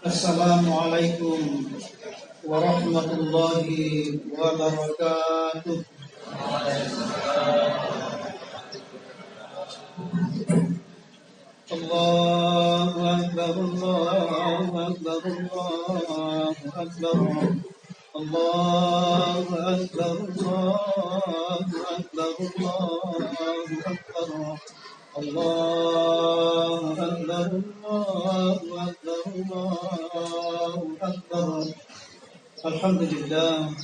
Assalamualaikum warahmatullahi wabarakatuh. Allahu Akbar, Allahu Akbar, Allahu Akbar, Allahu Akbar, Allahu Akbar, Allahu Akbar, Allahu Akbar, Allahu Akbar, Allahu Akbar. Alhamdulillah,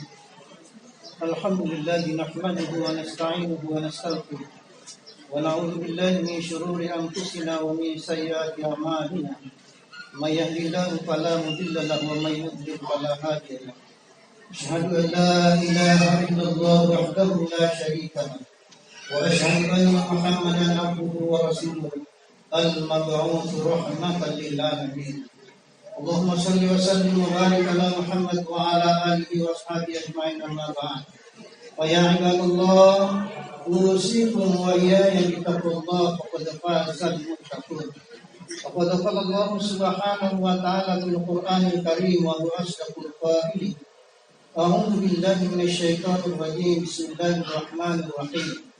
alhamdulillah nahmaduhu wa nasta'inuhu wa nastaghfiruh wa na'udzu billahi min shururi anfusina wa min sayyiati a'malina. May yahdihillahu fala mudilla lahu wa may yudlil fala hadiya lahu. Asyhadu an la ilaha illallah wahdahu la syarika lahu wa asyhadu anna Muhammadan abduhu wa rasuluhu al-mab'uts rahmatan lil alamin. Allahumma salli wa sallim wa barik ala Muhammad wa ala alihi wa ashabihi ajma'in, amma ba'd. Wa ya ibadallah, usikum wa iyaya bittaqwallah, faqad faza al-muttaqun. Faqad qala Allah subhanahu wa ta'ala fil Qur'anil Karim wa huwa asdaqul qa'ilin. A'udzu billahi minasy syaithanir rajim. Bismillahir rahmanir rahim.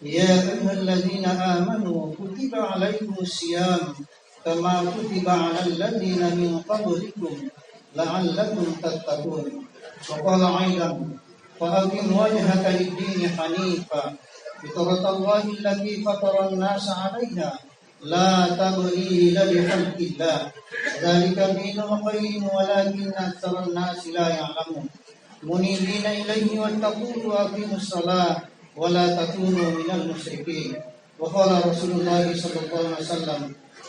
Ya ayyuhalladzina amanu kutiba 'alaikumus syiyam kama kutiba 'alal ladzina min qablikum la'allakum tattaqun. Wa qala 'aidan fa aqim wajhaka lid-dini hanifa fitratallahi allati fatara an-nasa 'alaiha la tabdila li khalqillah dzalika dinul qayyim walakinna aktsaran nasi la ya'lamun. Munibina ilaihi wattaquhu wa aqimus salata wa la takunu minal musyrikin. Wa qala Rasulullah sallallahu alaihi wasallam,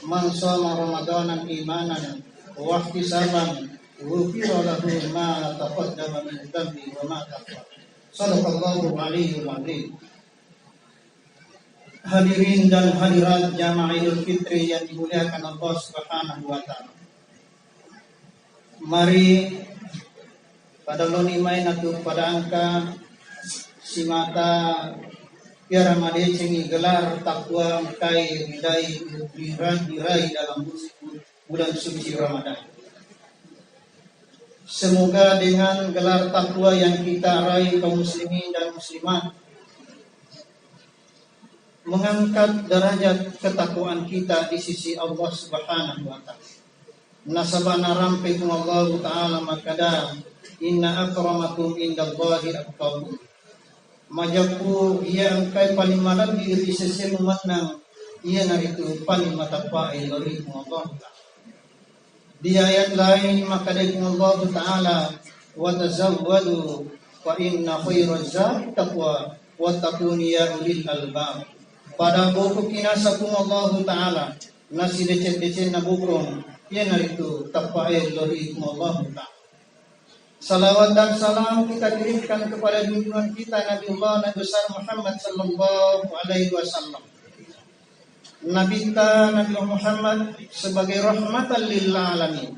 man shoma ramadanan imanan wa ihtisaban ghufira lahu ma taqaddama min dhanbi wa ma ta'akhkhara. Shadaqallahu alaihi wa alihi. Hadirin dan hadirat jamaah Idul Fitri yang dimuliakan Allah Subhanahu wa taala. Mari pada lonimai natu pada angka simata biar ramade cengi gelar takwa kai dirai dalam bulan suci Ramadan. Semoga dengan gelar takwa yang kita raih kaum muslimin dan muslimat mengangkat derajat ketakwaan kita di sisi Allah Subhanahu wa taala. Nasabana rampekum Allah taala makada inna akramakum indallahi atqakum. Majapu ia angkai paling malam di sisi umatna ia naritu paling matapa ilori Allah. Di ayat lain maka dari Allah taala wa tazawwadu fa inna khairaz zadi taqwa wattaquni ya ulil albab. Pada buku kinasakum Allah taala nasi decet-decet nabukrong ia naritu taqwa ilori Allah taala. Salawat dan salam kita kirimkan kepada junjungan kita Nabiullah Nabi besar Muhammad sallallahu alaihi wasallam. Nabi kita Nabi Muhammad sebagai rahmatan lil alamin.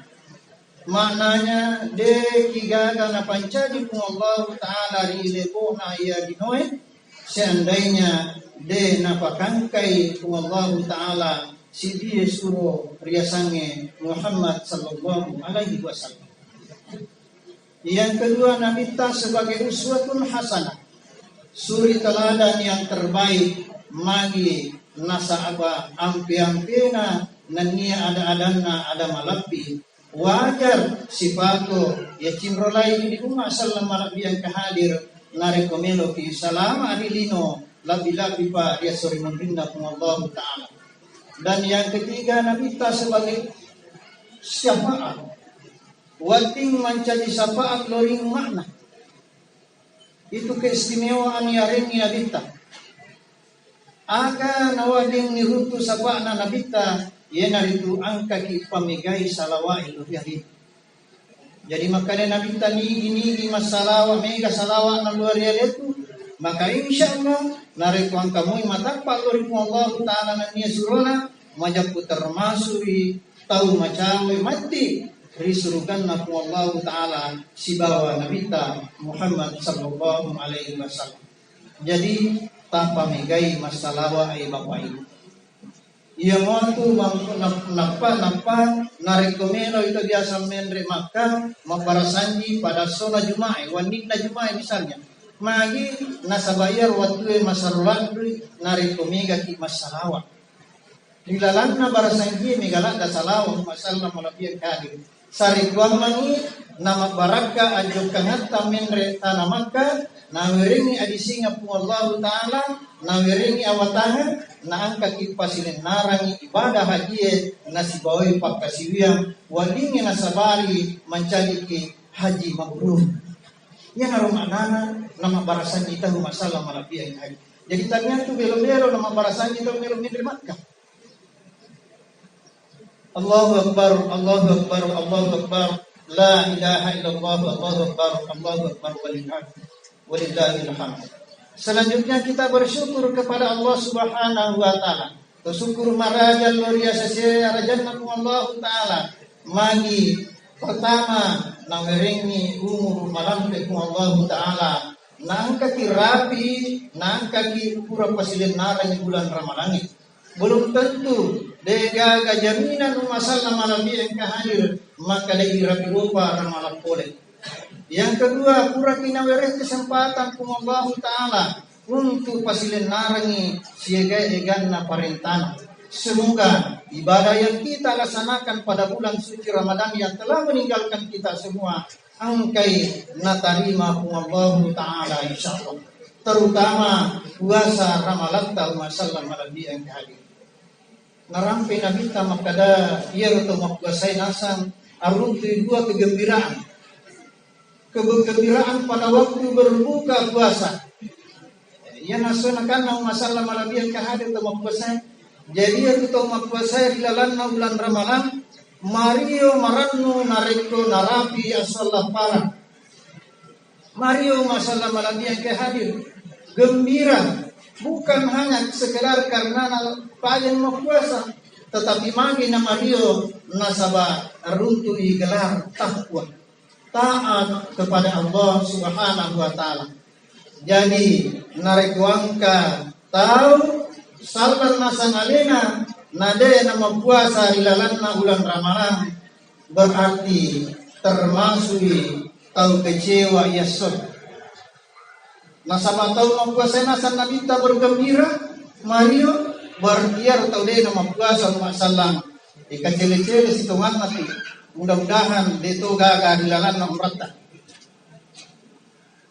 Maknanya de kigaga na pancadi pun Allah taala rile bona ya dinoe seandainya de napakangkai pun Allah taala si dia suruh riasange Muhammad sallallahu alaihi wasallam. Yang kedua, Nabi kita sebagai uswatun hasanah, suri teladan yang terbaik magi nasaba ampi-ampina nania ada-adanna ada malapi wajar sifato ya cimrolai di rumah sallam malapi yang kehadir narekomelo ki salam adilino labi-labi pa dia suri membina pun Allah Ta'ala. Dan yang ketiga, Nabi kita sebagai syafaat wating mencari syafaat loring makna. Itu keistimewaan yaring nabita. Aga nawading nirutu syafaatna nabita yena itu angka ki pamigai salawa itu hari. Jadi makanya nabita ni masalawa mega salawa na luar itu maka insyaallah nareku angka mui matapa loring Allah taala nania surona majapu termasuri tahu macawe mati risurukan naku Allah taala si bawa nabita Muhammad sallallahu alaihi wasallam. Jadi tanpa megai masalah ay bapak ibu. Yang waktu nampa narekomeno itu biasa menre maka mabarasanji pada sona Jumae, wanit na Jumae misalnya. Magi nasabayar waktu masarulan narekomega ki masalawa. Dilalan na barasanji migala da salawa masalah malabiyan kadi. Sarikuang mangi nama baraka ajuk kangatta menre tanamaka nawiringi adisinga pu Allah Ta'ala nawiringi awatangan na angka kipasilin narangi ibadah haji nasibawai pakasiwiang walingi nasabari mencari ki haji mabrur. Yan arum anana nama barasan kita masalah malabiyan haji. Jadi tanya tu belo-belo nama barasan kita belo Makkah. Allahu Akbar, Allahu Akbar, Allahu Akbar, la ilaha illallah, Allahu Akbar, Allahu Akbar, walillahil hamd. Selanjutnya kita bersyukur kepada Allah Subhanahu wa taala. Bersyukur marajal luria sesaya rajannakum Allah taala. Magi pertama nawerengi umur malampe ku Allah taala. Nangka ki rapi, nangka ki pura pasilin narang bulan Ramadhan. Belum tentu degaga jaminan masalah malabi yang hadir maka dari rapi rupa ramalan boleh. Yang kedua pura kinawereh kesempatan kum Allah Ta'ala untuk pasilin narangi siaga eganna parentana. Semoga ibadah yang kita laksanakan pada bulan suci Ramadan yang telah meninggalkan kita semua angkai natarima kum Allah Ta'ala insyaallah. Terutama puasa Ramadan tahun masalah malabi yang hadir. Narampi nabita makada ia atau makuasai nasang arun dua kegembiraan. Kegembiraan pada waktu berbuka puasa. Ia nasonakan nang masalah malabian kahadir atau makuasai. Jadi ia atau makuasai dilalan na bulan Ramadan. Mario marannu nareko narapi asallah para. Mario masalah malabian kahadir. Gembira. Bukan hanya sekedar karena pajan mau puasa, tetapi magi nama Rio nasabah runtui gelar takwa, taat kepada Allah Subhanahu wa taala. Jadi narekuangka tahu salban nasangalena nade nama puasa ilalanna bulan Ramadan berarti termasuk tahu kecewa yasud. Nasabah tahu mempuasai nasan nabita bergembira, Mario berbiar tahu deh nama puasa masalah. Ika cele-cele situngan nanti. Mudah-mudahan itu gagal dilalan na umrata.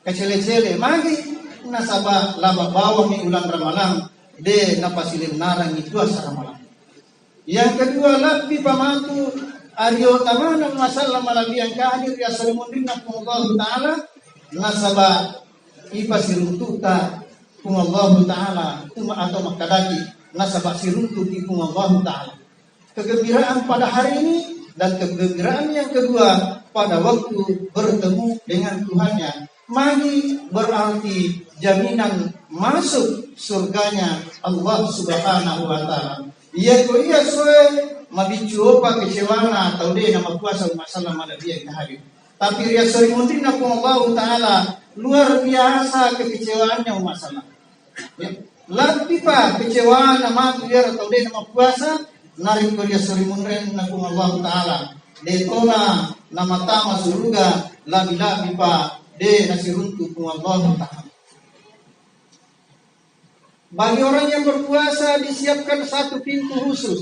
Kecele-cele magi nasabah laba bawa mi ulang Ramadan de napasilin narang itu asa Ramadan. Yang kedua lebih pamatu Aryo tamana masalah malabian kahadir ya salimundina Allah Ta'ala nasabah ipa siruntuta kung Allah Ta'ala atau makadaki nasabak siruntuti kung Allah Ta'ala. Kegembiraan pada hari ini dan kegembiraan yang kedua pada waktu bertemu dengan Tuhannya magi berarti jaminan masuk surganya Allah Subhanahu wa Ta'ala. Iya ko iya soe mabicu apa kecewana atau dia nama kuasa masalah malabiya kahari. Tapi ria sori mundina kung Allah Ta'ala luar biasa kekecewaannya masalah. Ya. Lebih pak kecewaan nama biar atau dia nama puasa narik dia suri munren nakung Allah Ta'ala. Detona nama tama surga labi-labi pak de nasiruntu kung Allah Ta'ala. Bagi orang yang berpuasa disiapkan satu pintu khusus.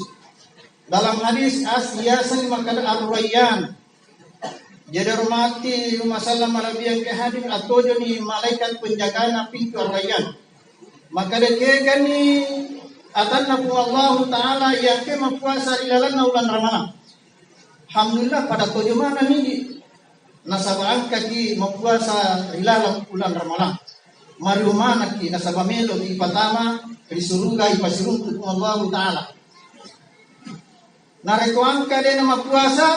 Dalam hadis asyasan makan ar-rayyan. Jadi hormati masalah malabiang kehadir atau joni malaikat penjaga pintu ar-rayyan. Maka dekegan ni atanna ku Allah Ta'ala yang ke mempuasa di dalam bulan Ramadan. Alhamdulillah pada tujuh mana ni nasabah kaki mempuasa di dalam bulan Ramadan. Mariu mana ki nasabah melo di pertama di surga ipasiruntu ku Allah Ta'ala. Nareko angka dia nama puasa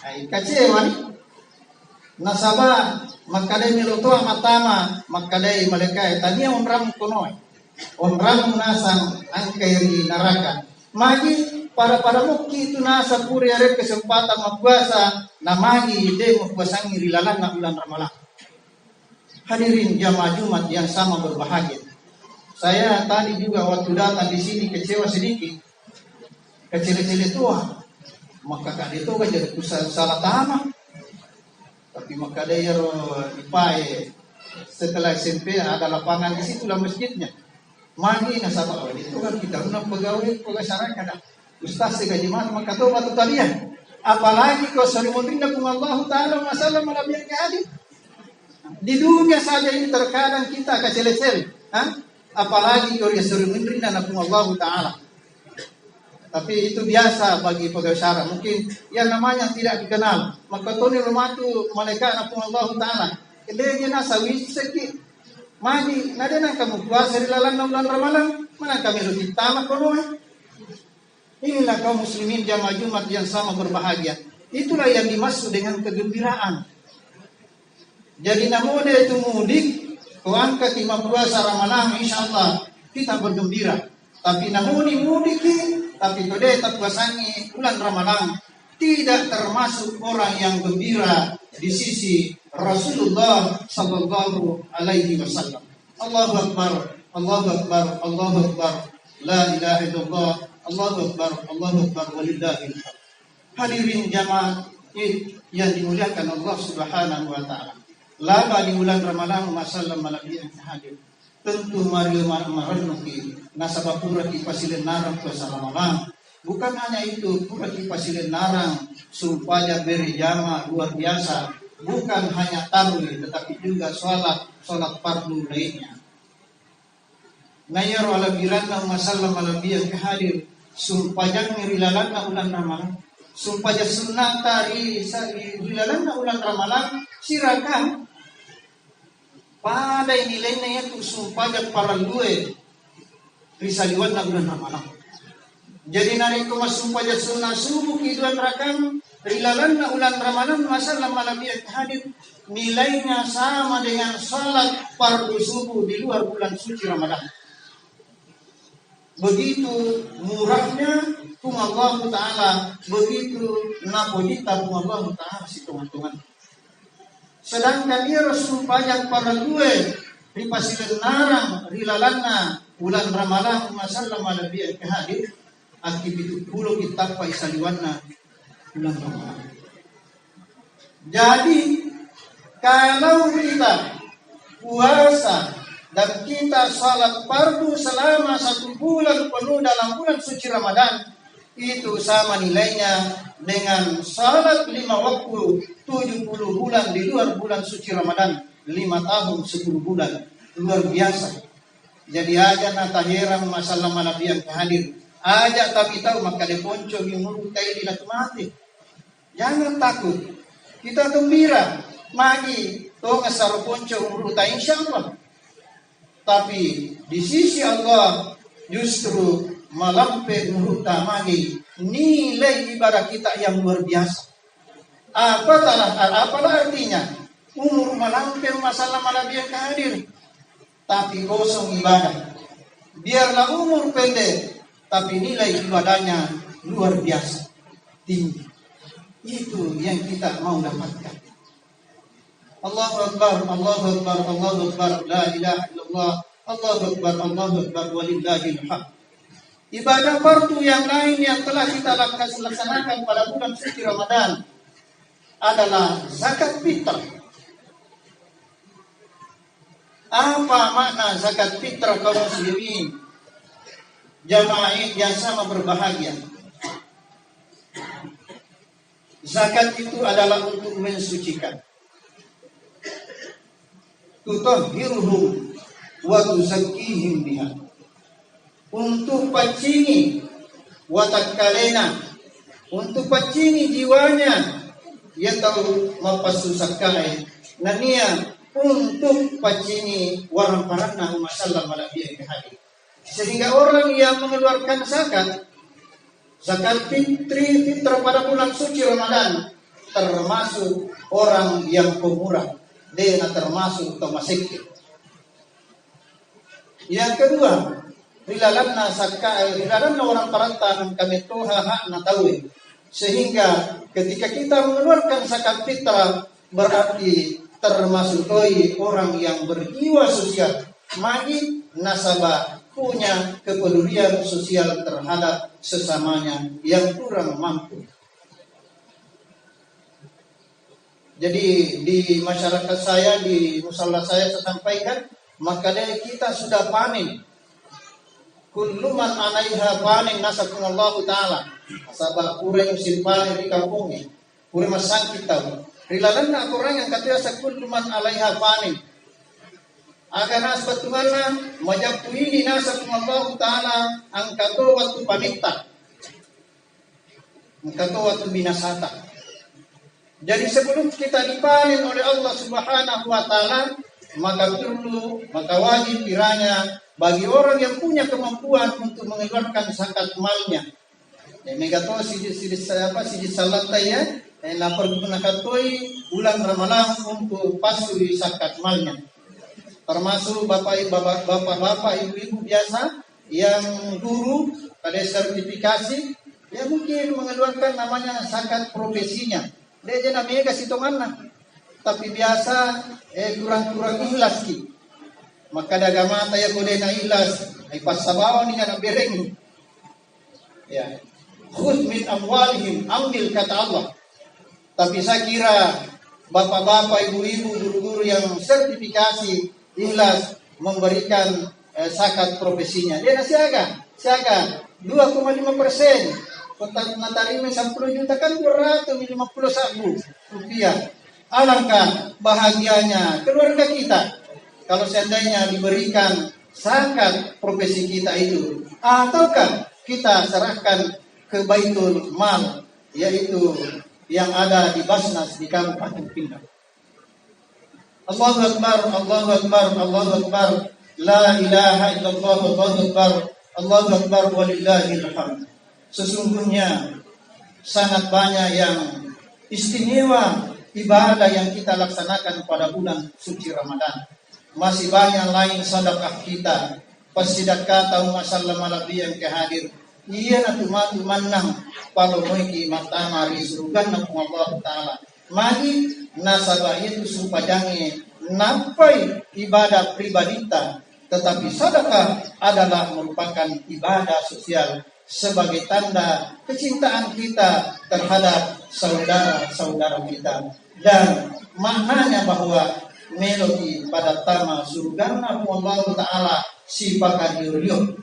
ay kecewa ni nasaba makadai milutua matama makadai malaikat tadi onram konoy onram nasang angkairi naraka magi para muki itu nasa puri are kesempatan mapuasa na magi de mapuasang irilalan na bulan Ramadan. Hadirin jamaah Jumat yang sama berbahagia. Saya tadi juga waktu datang di sini kecewa sedikit kecil-kecil tua, maka kade itu kan jadi pusat salah tanah. Tapi maka dia dipakai setelah SMP ada lapangan di situ lah masjidnya. Magi nasabah itu kan kita undang pegawai masyarakat. Ustaz gaji mana maka tobat talian. Apalagi kau sering menerima dengan Allah Taala masalah malabiyah hadir. Di dunia saja ini terkadang kita kecil-kecil, apalagi kau sering menerima dengan Allah Taala. Tapi itu biasa bagi pegawai syara. Mungkin yang namanya tidak dikenal. Maka toni rumatu malaikat dengan Allah Taala. Kedai nasa wiseki. Magi nade nang kamu puasa di lalang bulan Ramadan, mana kami lebih tamak kono. Inilah kaum muslimin jamaah Jumat yang sama berbahagia. Itulah yang dimaksud dengan kegembiraan. Jadi namun itu mudik, kau angkat 5 puasa Ramadan, insyaallah kita bergembira. Tapi namun mudik, tapi kau tak puasangi bulan Ramadan, tidak termasuk orang yang gembira di sisi Rasulullah sallallahu alaihi wasallam. Allahu akbar, Allahu akbar, Allahu akbar. La ilaha illallah. Allahu akbar, Allahu akbar walillahil hamd. Hadirin jamaah yang dimuliakan Allah Subhanahu wa taala. Laba di bulan Ramadan masalah malabiyan hadir. Tentu mari marenungi nasabah pura di pasilen narang puasa Ramadan. Bukan hanya itu, pura di pasilen narang supaya beri jamaah luar biasa. Bukan hanya tarawih tetapi juga salat fardu lainnya. Nayar ala biranna masalah malabiyan hadir. Sumpah ngirilalan na ulan Ramadan. Sumpah sunat tari ngirilalan na ulan Ramadan. Silakan. Pada nilainya itu sumpah para luwe. Risaliwan na ulan Ramadan. Jadi nari ko masumpah sunat subuh kiduan rakam. Rilalan na ulan Ramadan masalah malabiyat hadir. Nilainya sama dengan salat fardu subuh di luar bulan suci Ramadan. Begitu murahnya pun Allah Ta'ala, begitu napodita pun Allah Ta'ala si teman-teman. Sedangkan dia Rasul pajak para gue di pasilen narang rilalana bulan Ramadan masalah malabiyah kehadir aktivitas pulau kita paisaliwana bulan Ramadan. Jadi kalau kita puasa dan kita salat fardu selama 1 bulan penuh dalam bulan suci Ramadan, itu sama nilainya dengan salat 5 waktu 70 bulan di luar bulan suci Ramadan, 5 tahun 10 bulan. Luar biasa. Jadi aja nata heran masalah malabian hadir. Aja tapi tahu maka de ponco minggu kai di mati. Jangan takut. Kita gembira. Magi to ngasar ponco umur ta insyaallah. Tapi di sisi Allah justru melampaui mengutamakan nilai ibadah kita yang luar biasa. Apalah artinya? Umur melampaui masalah malabian hadir. Tapi kosong ibadah. Biarlah umur pendek, tapi nilai ibadahnya luar biasa, tinggi. Itu yang kita mau dapatkan. Allahu Akbar, Allahu Akbar, Allahu Akbar, la ilaha illallah, Allahu Akbar, Allahu Akbar, walillahil hamd. Ibadah fardu yang lain yang telah kita laksanakan pada bulan suci Ramadan adalah zakat fitrah. Apa makna zakat fitrah kaum muslimin? Jamaah yang sama berbahagia. Zakat itu adalah untuk mensucikan. Tutahhiruhum wa tuzakkihim biha. Untuk pacini watakkalena, untuk pacini jiwanya yang tahu mapasusakai nania untuk pacini warang parana masalah malabiyah hadir. Sehingga orang yang mengeluarkan zakat fitrah pada bulan suci Ramadan termasuk orang yang pemurah. Dia termasuk tomasik. Yang kedua, rilalanna orang parantang kami toha hak na tahu. Sehingga ketika kita mengeluarkan zakat fitrah berarti termasuk orang yang berjiwa sosial. Magi nasabah punya kepedulian sosial terhadap sesamanya yang kurang mampu. Jadi di masyarakat saya, di musala saya sampaikan, maka kita sudah panen. Kullu man 'alaiha panen nasakumullahu ta'ala. Sabab kurang musim panen di kampungnya. Kurang masang kita. Rilalan na orang yang kata sa kullu man 'alaiha panen. Agar nasbatungana majapuini nasakumullahu ta'ala ang kato waktu pamitta. Ang kato waktu binasata. Jadi sebelum kita dipanen oleh Allah Subhanahu wa Ta'ala, maka wajib kiranya bagi orang yang punya kemampuan untuk mengeluarkan zakat malnya. Megato siji salata ya, na pergunakatoi bulan Ramadan untuk pasuri zakat malnya. Termasuk bapak-bapak, ibu-ibu biasa yang guru pada sertifikasi, ya mungkin mengeluarkan namanya zakat profesinya. Dia je namanya kasih tonganna, tapi biasa kurang ikhlas ki. Maka dagama taya kode na ikhlas, ay pasabaw ni nga bereng. Ya, khud min amwalihim, ambil kata Allah. Tapi saya kira bapak-bapak, ibu-ibu, guru-guru yang sertifikasi ikhlas memberikan zakat profesinya, dia siaga 2,5%. Kotak natarime 10 juta kan 250 ribu rupiah. Alangkah bahagianya keluarga kita kalau seandainya diberikan zakat profesi kita itu, ataukah kita serahkan ke Baitul Mal, yaitu yang ada di Basnas di Kabupaten Pindang. Allahu Akbar, Allahu Akbar, Allahu Akbar, la ilaha illallah, Allahu Akbar, Allahu Akbar walillahil hamd. Sesungguhnya sangat banyak yang istimewa ibadah yang kita laksanakan pada bulan suci Ramadan. Masih banyak lain sedekah kita. Pasidakah tahu masalah malabi yang kehadir. Iya na tumatu manang palo moiki matama risurugan na Allah Ta'ala. Magi nasabah itu sumpajangi nampai ibadah pribadita. Tetapi sedekah adalah merupakan ibadah sosial sebagai tanda kecintaan kita terhadap saudara-saudara kita, dan maknanya bahwa melodi pada tama surgana Allah Ta'ala si pakadiuryo.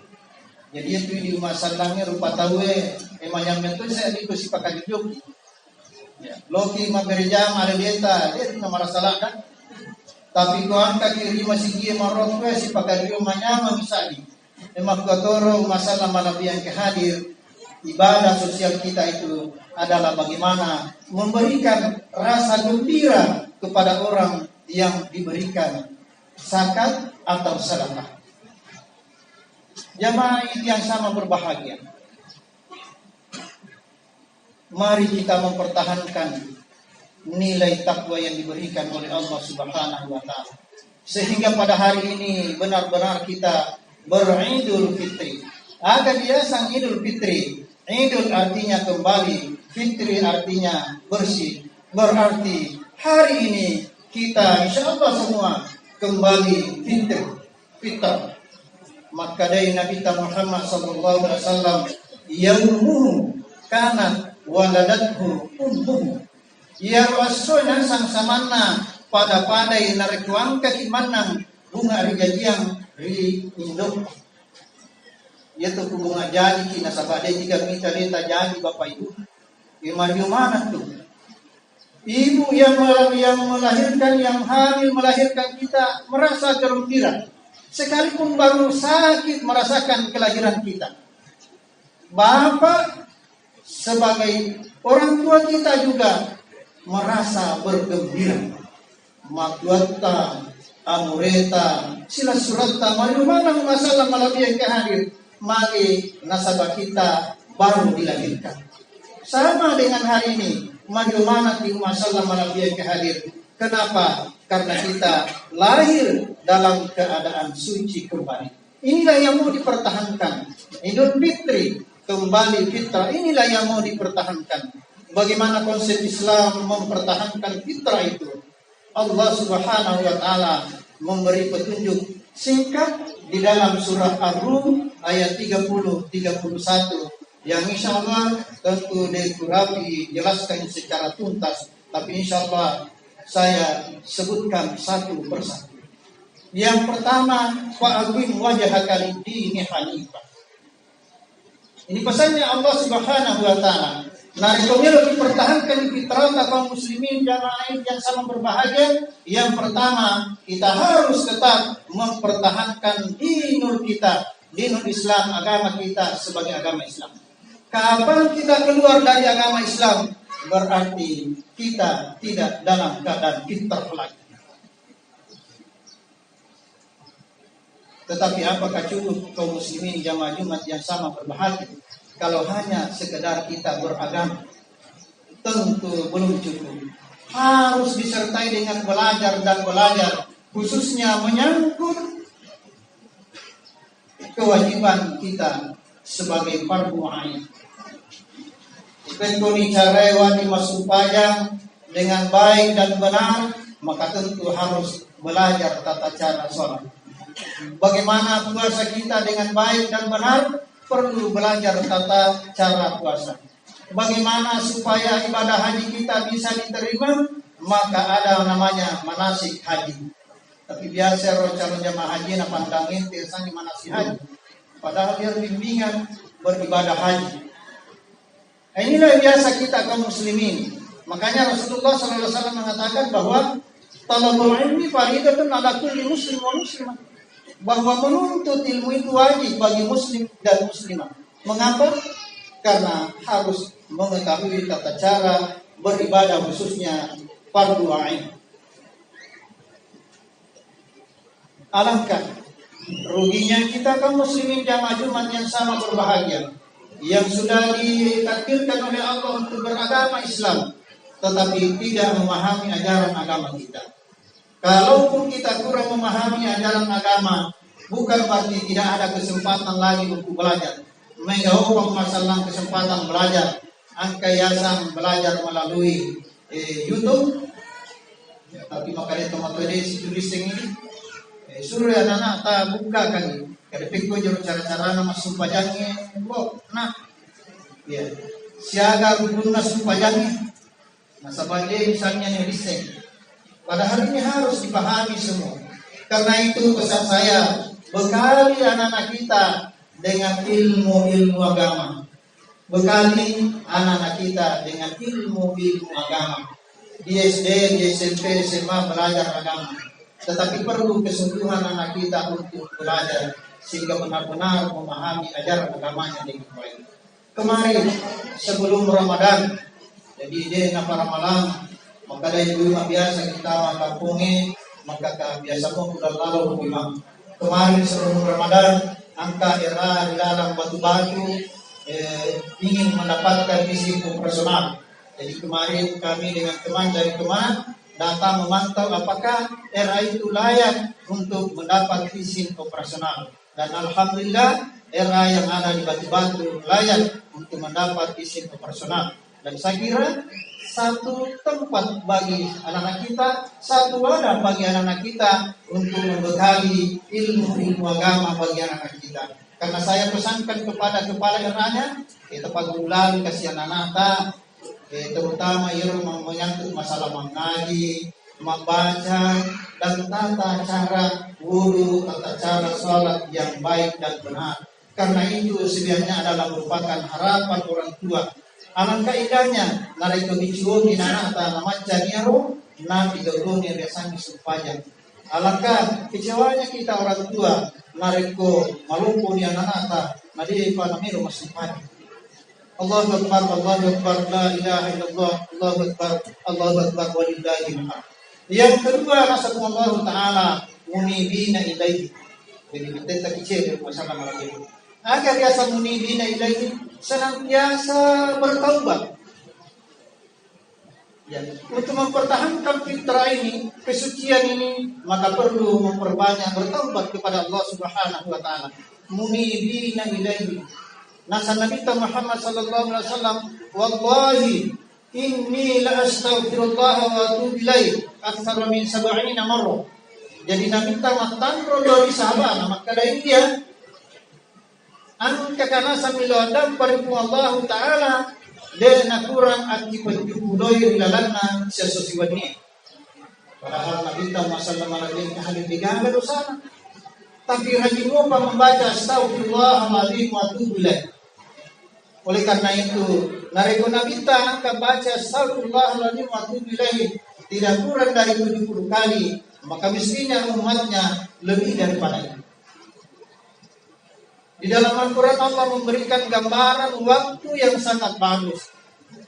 Jadi itu di masalahnya rupa tawe emang itu saya itu si pakadiuryo. Ya, loki magerjam ada dia tidak masalah kan, tapi ko angka kiri masih dia marot si pakadiuryo manyama misali. Memang katoro masalah malam yang kehadir, ibadah sosial kita itu adalah bagaimana memberikan rasa gembira kepada orang yang diberikan zakat atau sedekah. Jamaah yang sama berbahagia. Mari kita mempertahankan nilai takwa yang diberikan oleh Allah Subhanahu wa Ta'ala, sehingga pada hari ini benar-benar kita beridul fitri. Ada dia sang idul fitri. Idul artinya kembali, fitri artinya bersih. Berarti hari ini kita insya Allah semua kembali fitrah. Maka dari Nabi Muhammad sallallahu alaihi wasallam yaumuhu kana waladathu ummuhu. Ya rasulna sang samana pada narekuang kakimanang bunga rigajiang ri indok. Yaitu bunga jadi kina sabade jika kita leta jadi bapak ibu. Gimana tuh? Ibu yang melahirkan, yang hamil melahirkan kita merasa gembira. Sekalipun baru sakit merasakan kelahiran kita. Bapak sebagai orang tua kita juga merasa bergembira. Makwata, amureta, sila surata, mana masalah malam yang kehadir. Mari nasabah kita baru dilahirkan. Sama dengan hari ini, mana di masalah malam yang kehadir. Kenapa? Karena kita lahir dalam keadaan suci kembali. Inilah yang mau dipertahankan. Idul Fitri, kembali fitrah, inilah yang mau dipertahankan. Bagaimana konsep Islam mempertahankan fitrah itu? Allah Subhanahu wa Ta'ala memberi petunjuk singkat di dalam surat Ar-Rum ayat 30-31 yang insya Allah tentu Dekurapi jelaskan secara tuntas, tapi insya Allah saya sebutkan satu persatu. Yang pertama, fa'aqim wajhaka lid-dini hanifah. Ini pesannya Allah Subhanahu wa taala. Nah, kemudian dipertahankan fitrah kaum muslimin jamaah yang sama berbahagia. Yang pertama, kita harus tetap mempertahankan dinul kita, dinul Islam, agama kita sebagai agama Islam. Kapan kita keluar dari agama Islam, berarti kita tidak dalam keadaan fitrah lagi. Tetapi apakah cukup kaum muslimin jamaah Jumat yang sama berbahagia kalau hanya sekedar kita beragama? Tentu belum cukup. Harus disertai dengan belajar dan belajar, khususnya menyangkut kewajiban kita sebagai fardu ain. Seperti cara wajib masuk pajang dengan baik dan benar, maka tentu harus belajar tata cara sholat. Bagaimana puasa kita dengan baik dan benar, perlu belajar tata cara puasa. Bagaimana supaya ibadah haji kita bisa diterima, maka ada namanya manasik haji. Tapi biasa calon jamaah haji na pandangin tirsani manasik haji, padahal dia bimbingan beribadah haji. Inilah biasa kita kaum muslimin. Makanya Rasulullah SAW mengatakan bahwa talabul ilmi faridatun ala kulli muslim wa muslimah. Bahwa menuntut ilmu itu wajib bagi muslim dan muslimah. Mengapa? Karena harus mengetahui tata cara beribadah, khususnya fardu ain. Alangkah ruginya kita kaum muslimin jamaah Jumat yang sama berbahagia, yang sudah ditakdirkan oleh Allah untuk beragama Islam, tetapi tidak memahami ajaran agama kita. Kalaupun kita kurang memahami ajaran agama, bukan berarti tidak ada kesempatan lagi untuk belajar. Menjawab masalah kesempatan belajar, angka yayasan belajar melalui YouTube. Tapi makanya teman-teman di tulis ini, suruh anak-anak tak buka kan. Kada pikir jauh cara-cara nama sumpajangnya, nah, ya, siaga rukun sumpajangnya, masa bagi misalnya yang diseng. Padahal ini harus dipahami semua. Karena itu pesan saya, bekali anak-anak kita dengan ilmu agama. Bekali anak-anak kita dengan ilmu agama. Di SD, di SMP, SMA belajar agama. Tetapi perlu kesungguhan anak kita untuk belajar, sehingga benar-benar memahami ajaran agamanya dengan baik. Kemarin sebelum Ramadan, jadi dia para malam, maka dari rumah biasa kita makapungi, maka biasa pun sudah lalu imam. Kemarin sebelum Ramadan, angka era di dalam batu-batu ingin mendapatkan visi operasional. Jadi kemarin kami dengan teman dari teman datang memantau apakah era itu layak untuk mendapat visi operasional. Dan alhamdulillah era yang ada di batu-batu layak untuk mendapat izin operasional. Dan saya kira satu tempat bagi anak-anak kita, satu wadah bagi anak-anak kita untuk membekali ilmu agama bagi anak-anak kita. Karena saya pesankan kepada kepala eranya, kita pagulan kasih anak-anak, terutama yang menyangkut masalah mengaji, membaca, dan tata cara wudu, tata cara sholat yang baik dan benar. Karena itu sebenarnya adalah merupakan harapan orang tua. Alangkah indahnya nareko bicuo ginanata namanya niaro na bidoroni biasanya supaya. Alangkah kecewanya kita orang tua nareko malumpo ni ananata nadi panamiro masupaya. Allahu Akbar, Allahu Akbar, la ilaha illallah, Allahu Akbar walillahil hamd. Yang kedua, nasallallahu ta'ala munibina ilaihi. Jadi kita kecil masalah lagi. Agar biasa munibina ilaihi, senantiasa bertaubat. Ya, untuk mempertahankan fitrah ini, kesucian ini, maka perlu memperbanyak bertaubat kepada Allah Subhanahu wa taala. Munibina ilaihi. Nasa Nabi Muhammad sallallahu alaihi wasallam, wallahi inni la astaghfirullah wa atubu ilaih aktsara min 70 marrah. Jadi naminta matandro dari sabana maka dari dia angka kana samilo adam paripu Allah taala de nakurang akibat judoi lalana sesosiwani. Padahal naminta masalah malagin ahli tiga dosana. Tapi rajin lupa membaca astagfirullahaladzim wa atubu ilaih. Oleh karena itu, nareko nabita angka baca astagfirullahaladzim wa atubu ilaih tidak kurang dari 70 kali, maka mestinya umatnya lebih daripada itu. Di dalam Al-Quran Allah memberikan gambaran waktu yang sangat bagus.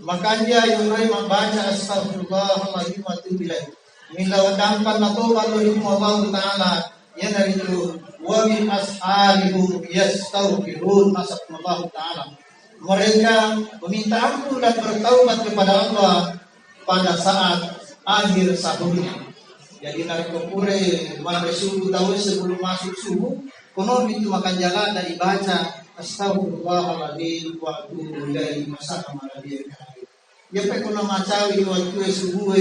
Makanya yang membaca astagfirullahaladzim wa atubu ilaih. Mila wadampan natoba lorimu Allah Ta'ala. Ya dari itu wa min ashabihum yastaghfirun Allah Ta'ala. Mereka meminta ampun dan bertaubat kepada Allah pada saat akhir sahurnya. Jadi nariko pure mare subuh tahu sebelum masuk subuh konon itu makan jalan dari baca astagfirullahaladzim wa atubu ilaihi masaka malabi. Ya pe kono macawi waktu subuh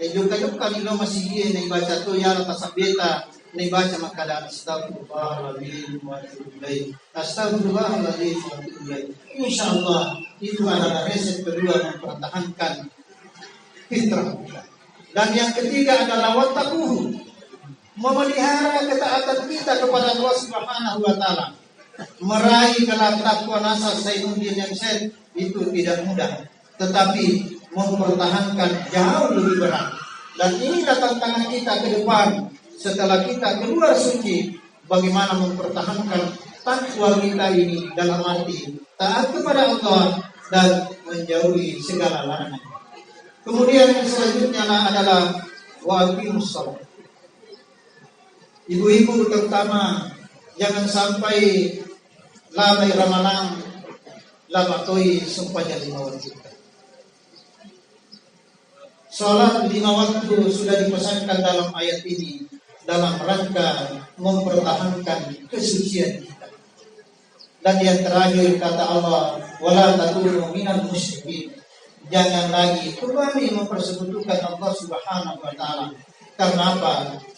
juga nilo masih dia na baca to ya tasabeta na baca makada astagfirullahaladzim wa atubu ilaihi astagfirullahaladzim wa atubu ilaihi. Insyaallah itu adalah resep kedua mempertahankan fitrah. Dan yang ketiga adalah wattaquhu, memelihara ketaatan kita kepada Allah Subhanahu wa taala. Meraih kelak takwa nasa Sainuddin yang said itu tidak mudah, tetapi mempertahankan jauh lebih berat. Dan inilah tantangan kita ke depan setelah kita keluar suci, bagaimana mempertahankan takwa kita ini dalam arti taat kepada Allah dan menjauhi segala larangan. Kemudian yang selanjutnya adalah waqimus shalah. Ibu-ibu terutama jangan sampai lamai ramalang lamatoi sumpah jadi waktu. Salat 5 waktu sudah dipesankan dalam ayat ini dalam rangka mempertahankan kesucian kita. Dan yang terakhir kata Allah, wala takunu minal musyrikin. Jangan lagi kembali mempersekutukan Allah Subhanahu wa taala. Karena apa?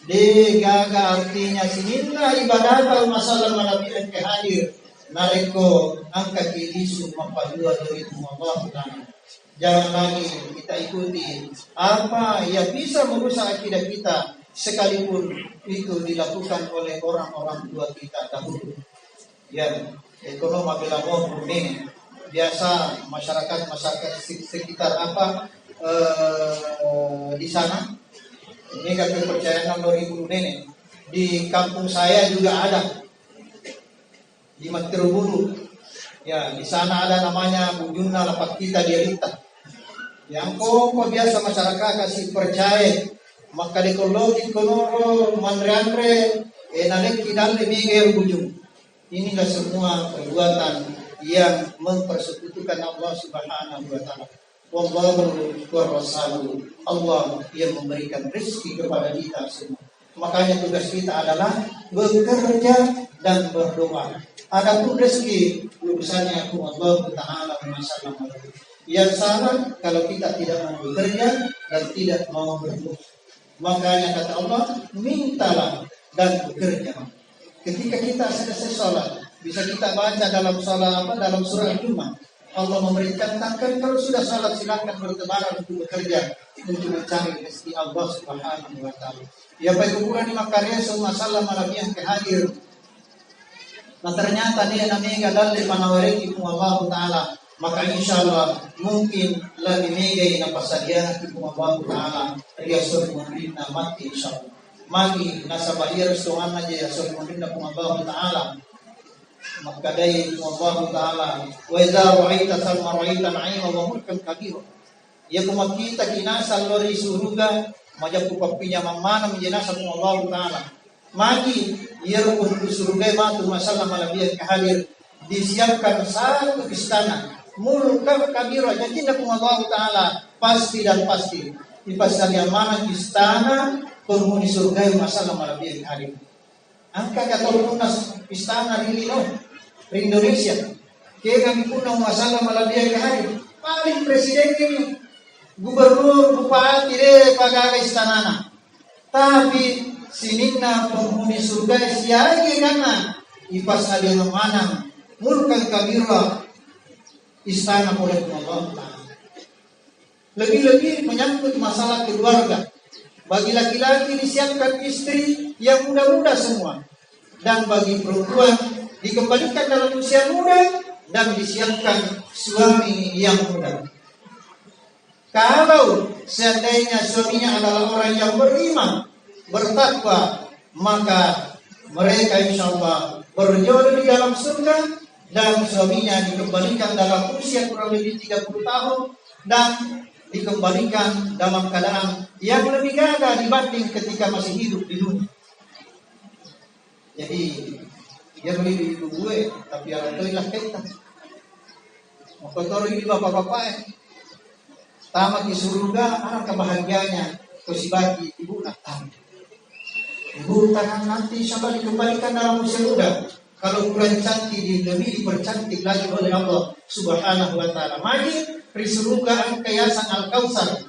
Degaga artinya sinina ibadat al masalah malabian kehadir. Nareko angka kirisu mempadua dari Allah Ta'ala. Jangan lagi kita ikuti apa yang bisa merusak akidah kita, sekalipun itu dilakukan oleh orang-orang tua kita dahulu. Ya, ekonomi bela mau ini biasa masyarakat sekitar apa di sana. Ini kan kepercayaan 2000 nenek. Di kampung saya juga ada di Matirubulu. Ya, di sana ada namanya Bujuna lapak kita di Rita. Yang kok biasa masyarakat kasih percaya maka ekologi konoro mandre nalek kidal lebih bujung. Inilah semua perbuatan yang mempersekutukan Allah Subhanahu wa taala. Wallahu warasuluh. Allah yang memberikan rezeki kepada kita semua. Makanya tugas kita adalah bekerja dan berdoa. Adapun rezeki urusannya Allah Ta'ala masalah. Yang salah kalau kita tidak mau bekerja dan tidak mau berdoa. Makanya kata Allah, mintalah dan bekerja. Ketika kita selesai sholat, bisa kita baca dalam sholat dalam surah Jumat. Allah memerintahkan kalau sudah sholat silakan bertebaran untuk bekerja untuk mencari rezeki Allah Subhanahu wa taala. Ya baik ukuran lima karya semua masalah malabian kehadir. Nah ternyata dia namanya dalil panawariki Allah Ta'ala. Maka insyaallah mungkin lebih megai napasadia itu Allah Ta'ala. Dia suruh membina mati insyaallah. Magi nasabahir soan aja ya suruh membina Allah Ta'ala. Maka dari Allah Ta'ala wa idza ra'aita thamma ra'aita na'ima wa mulkan kabira. Ya kumakita kinasal lori suruga majapu papinya mamana menjenasa Allah Ta'ala. Magi yerukun surga matu masalah malabian kehadir disiapkan satu istana mulkan kabira jadi nak Allah Ta'ala pasti dan pasti di pasal yang mana istana penghuni surga masalah malabian kehadir angka kata lunas istana di Indonesia kaya kami punang masalah malabian kehadir paling presiden ini gubernur bupati pagaga istana tapi sininna penghuni surga siaga kana ipas ada yang manang mulkan kabira istana oleh Allah Ta'ala. Lebih-lebih menyangkut masalah keluarga. Bagi laki-laki disiapkan istri yang muda-muda semua, dan bagi perempuan dikembalikan dalam usia muda dan disiapkan suami yang muda. Kalau seandainya suaminya adalah orang yang beriman, bertakwa, maka mereka insya Allah berjodoh di dalam surga, dan suaminya dikembalikan dalam usia kurang lebih 30 tahun dan dikembalikan dalam keadaan yang lebih gagah dibanding ketika masih hidup di dunia. Jadi dia beli ibu gue, tapi orang itu ilah kita. Mau kotor ini bapak-bapak tamat di surga, anak kebahagiaannya kau si bagi ibu datang. Ibu tangan nanti sampai dikembalikan dalam usia muda. Kalau kurang cantik lebih dipercantik lagi oleh Allah Subhanahu wa Ta'ala. Mari di surga kayasan Al-Kautsar.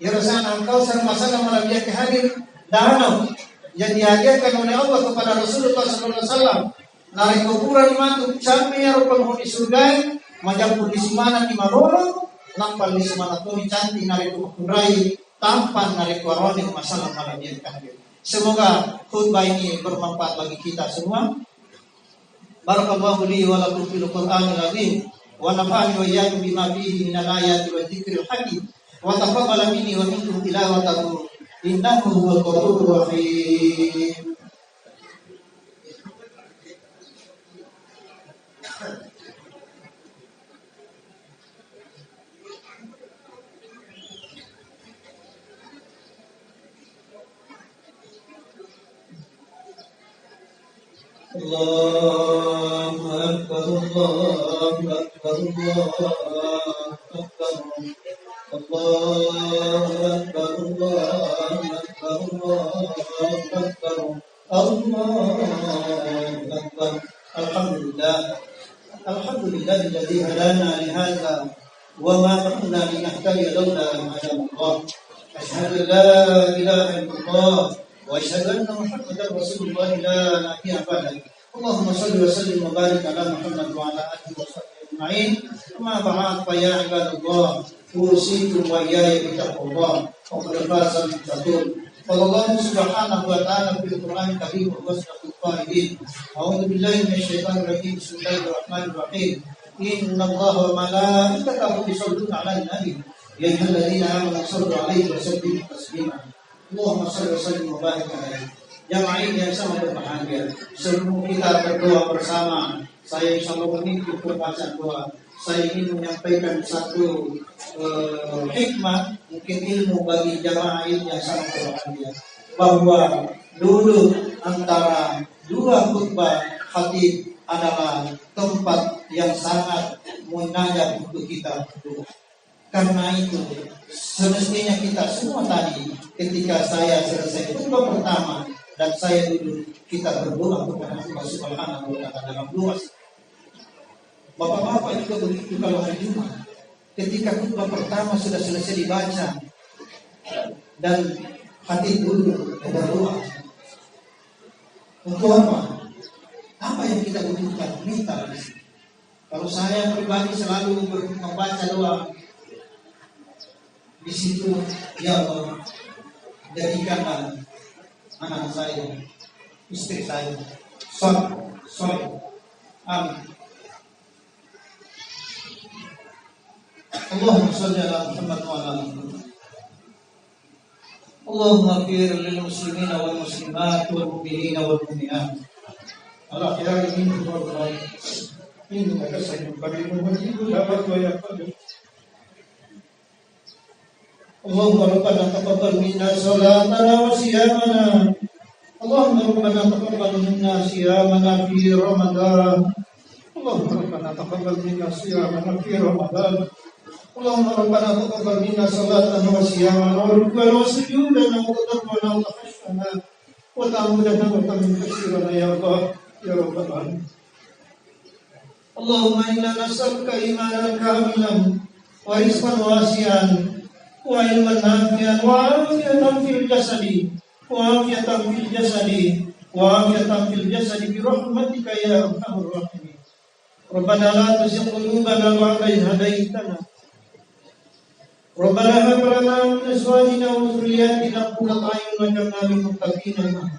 Irasan Al-Kautsar masalah malaikat hadir danau yang dihadiahkan oleh Allah kepada Rasulullah SAW. Narik kuburan mantu sampai ya penghuni surga majapun di mana di marolo nampal di mana tuh cantik narik kuburai tampan narik waroni masalah malaikat hadir. Semoga khutbah ini bermanfaat bagi kita semua. Barakallahu li wa lakum fil Qur'anil azim wa nafa'ani wa iyyakum bima fihi minal ayati wa dzikril hakim wa taqabbal minni wa minkum tilawatahu innahu huwal ghafurur rahim. Allahu Akbar, Allahu Akbar, Allahu Akbar, Allahu Akbar, Allahu Akbar, Allahu Akbar, Allahu Akbar. Alhamdulillah, alhamdulillahilladzi hadana li hadza wa ma kunna linahtadiya laula an hadana Allah. Asyhadu an la ilaha illallah wa asyhadu anna Muhammadar Rasulullah la nabiyya ba'dahu. Allahumma shalli wa sallim wa barik ala Muhammad wa ala alihi wa sahbihi ajma'in. Amma ba'd fa ya ibadallah, usikum wa iyaya bi taqwallah wa qad faza al-muttaqun. Qala subhanahu wa ta'ala fil Qur'anil karim wa wasfaqul qaidin. A'udzu billahi minasy syaithanir rajim. Bismillahir rahmanir rahim. Inna Allaha wa malaikatahu yusholluna 'alan nabi. Ya ayyuhalladzina amanu shallu 'alaihi wa sallimu taslima. Allahumma shalli wa sallim wa barik alaihi. Jamaah yang sama berbahagia, sebelum kita berdoa bersama, saya insyaallah memimpin pembacaan doa. Saya ingin menyampaikan satu hikmah, mungkin ilmu bagi jamaah yang sama berbahagia, bahwa dulu antara dua khutbah khatib adalah tempat yang sangat munajat untuk kita berdoa. Karena itu semestinya kita semua tadi ketika saya selesai khutbah pertama dan saya duduk, kita berdoa kepada Allah Subhanahu wa Ta'ala dalam doa. Bapak-bapak juga begitu kalau hari Jumat. Ketika khutbah pertama sudah selesai dibaca dan hati dulu berdoa. Untuk apa? Apa yang kita butuhkan? Minta. Kalau saya pribadi selalu membaca doa di situ, ya Allah, jadikanlah anak saya, istri saya, soleh, amin. Allahumma shalli ala Muhammad wa ala ali Muhammad. Allahumma ighfir lil muslimina wal muslimat wal mu'minina wal mu'minat. Allah khairan minkum wa barik. Innaka sami'un qaribun mujibud da'wat wa ya qadir. Allahumma rabbana taqabbal minna salatana wa siyamana. Allahumma rabbana taqabbal minna siyamana fi Ramadan. Allahumma rabbana taqabbal minna siyamana fi Ramadan. Allahumma rabbana taqabbal minna salatana wa siyamana wa ruku'ana wa sujudana wa tadabburana wa khashana wa ta'amudana wa tamkasirana ya Allah ya Rabbal alamin. Allahumma inna nas'aluka imanan kamilan wa rizqan wasi'an wa ilman nafi'an wa afiyatan fil jasadi وعافية في الجسد وعافية في الجسد برحمتك يا أرحم الراحمين. ربنا لا تزغ قلوبنا بعد إذ هديتنا ربنا هب لنا من أزواجنا وذرياتنا قرة أعين واجعلنا للمتقين إماما.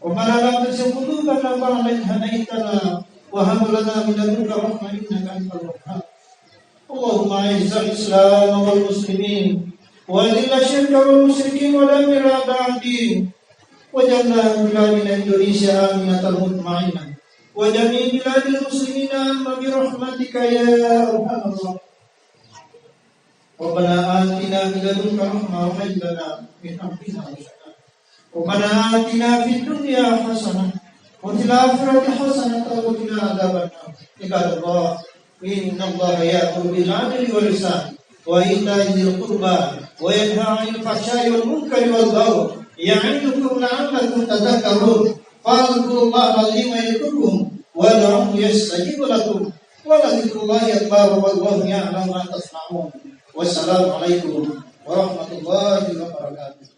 ربنا لا تزغ قلوبنا بعد إذ هديتنا وهب لنا من لدنك رحمة إنك أنت الوهاب. اللهم أعز الإسلام والمسلمين وأذل الشرك والمشركين ودمر أعداء الدين واجعلنا بلادنا إندونيسيا آمنة مطمئنة وجميع بلاد المسلمين آمنة برحمتك يا أرحم الراحمين. ربنا آتنا من لدنك رحمة وهب لنا من أمرنا رشدا. ربنا آتنا في الدنيا حسنة وفي الآخرة حسنة وقنا عذاب النار. عباد الله إن الله يأمر بالعدل والإحسان وإيتاء ذي القربى وينهى عن الفحشاء والمنكر والبغي يعظكم لعلكم تذكرون. فاذكروا الله العظيم يذكركم وادعوه يستجيب لكم ولذكر الله أكبر والله يعلم ما تصنعون. والسلام عليكم ورحمة الله وبركاته.